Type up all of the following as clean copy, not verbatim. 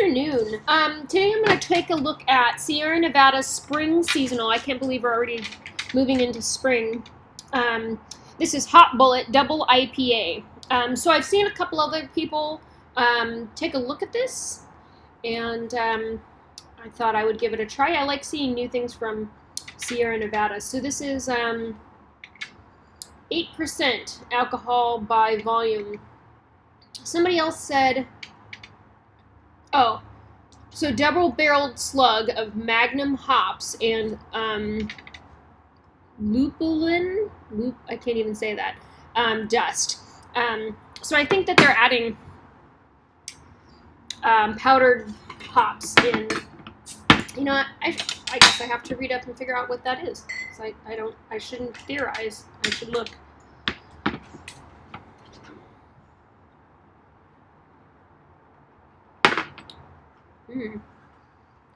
afternoon. Today I'm going to take a look at Sierra Nevada's spring seasonal. I can't believe we're already moving into spring. This is Hot Bullet Double IPA. So I've seen a couple other people take a look at this, and I thought I would give it a try. I like seeing new things from Sierra Nevada. So this is 8% alcohol by volume. Somebody else said, oh, so double-barreled slug of Magnum hops and lupulin, I can't even say that, dust. So I think that they're adding powdered hops in. You know, I guess I have to read up and figure out what that is. So I shouldn't theorize. I should look. It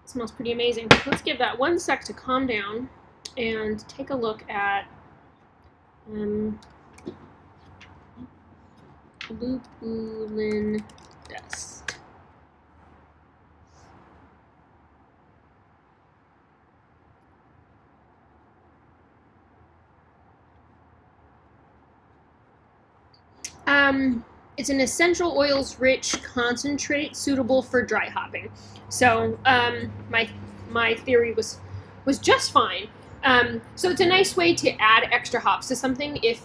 smells pretty amazing. Let's give that 1 sec to calm down and take a look at lupulin dust. It's an essential oils rich concentrate suitable for dry hopping. So my theory was just fine. So it's a nice way to add extra hops to something if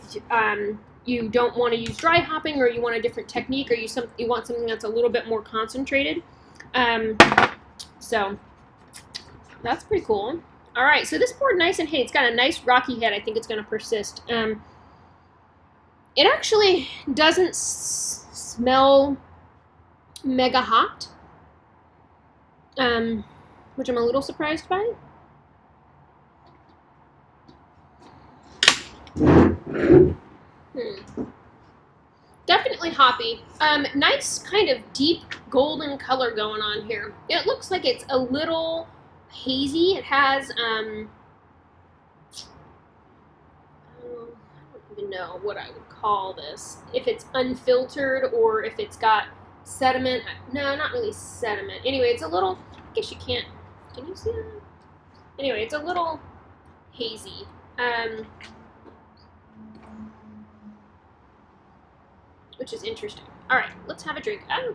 you don't want to use dry hopping, or you want a different technique, or you want something that's a little bit more concentrated. So that's pretty cool. All right, so this poured nice and hey, it's got a nice rocky head. I think it's going to persist. It actually doesn't smell mega hot, which I'm a little surprised by. Definitely hoppy. Nice kind of deep golden color going on here. It looks like it's a little hazy. It has, I don't even know what I would call this. If it's unfiltered or if it's got sediment. No, not really sediment. Anyway, it's a little, I guess you can't, can you see that? Anyway, it's a little hazy. Which is interesting. All right, let's have a drink. Oh.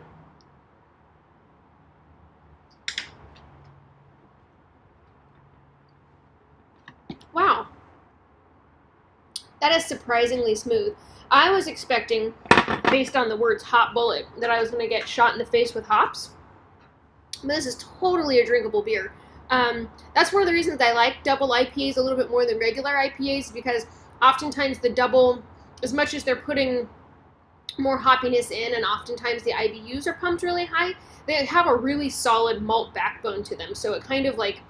Wow. That is surprisingly smooth. I was expecting, based on the words Hot Bullet, that I was going to get shot in the face with hops. But this is totally a drinkable beer. That's one of the reasons I like double IPAs a little bit more than regular IPAs, because oftentimes the double, as much as they're putting more hoppiness in, and oftentimes the IBUs are pumped really high, they have a really solid malt backbone to them. So it kind of like,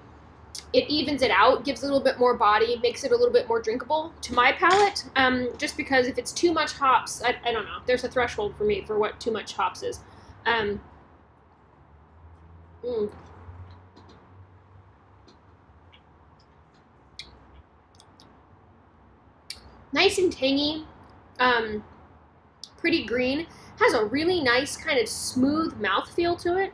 it evens it out, gives a little bit more body, makes it a little bit more drinkable to my palate. Just because if it's too much hops, I don't know. There's a threshold for me for what too much hops is. Nice and tangy. Pretty green. Has a really nice kind of smooth mouthfeel to it.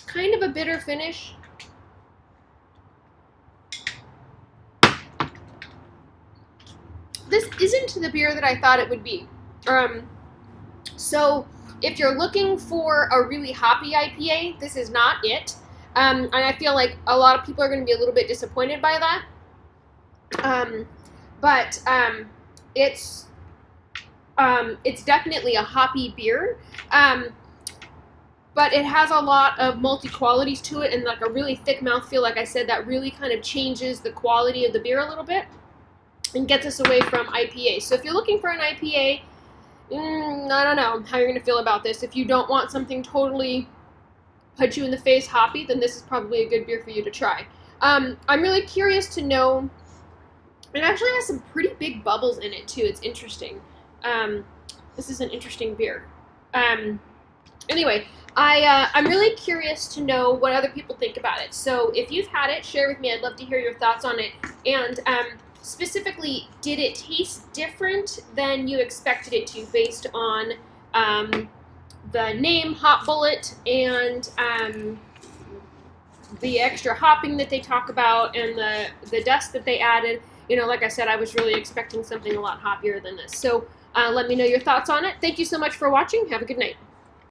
Kind of a bitter finish. This isn't the beer that I thought it would be. So if you're looking for a really hoppy IPA, this is not it. And I feel like a lot of people are going to be a little bit disappointed by that. But it's definitely a hoppy beer. But it has a lot of malty qualities to it, and like a really thick mouthfeel. Like I said, that really kind of changes the quality of the beer a little bit and gets us away from IPA. So if you're looking for an IPA, I don't know how you're going to feel about this. If you don't want something totally put you in the face hoppy, then this is probably a good beer for you to try. I'm really curious to know, it actually has some pretty big bubbles in it too. It's interesting. This is an interesting beer. Anyway, I'm really curious to know what other people think about it. So if you've had it, share with me. I'd love to hear your thoughts on it. And specifically, did it taste different than you expected it to based on the name Hop Bullet and the extra hopping that they talk about and the dust that they added? You know, like I said, I was really expecting something a lot hoppier than this. So let me know your thoughts on it. Thank you so much for watching. Have a good night.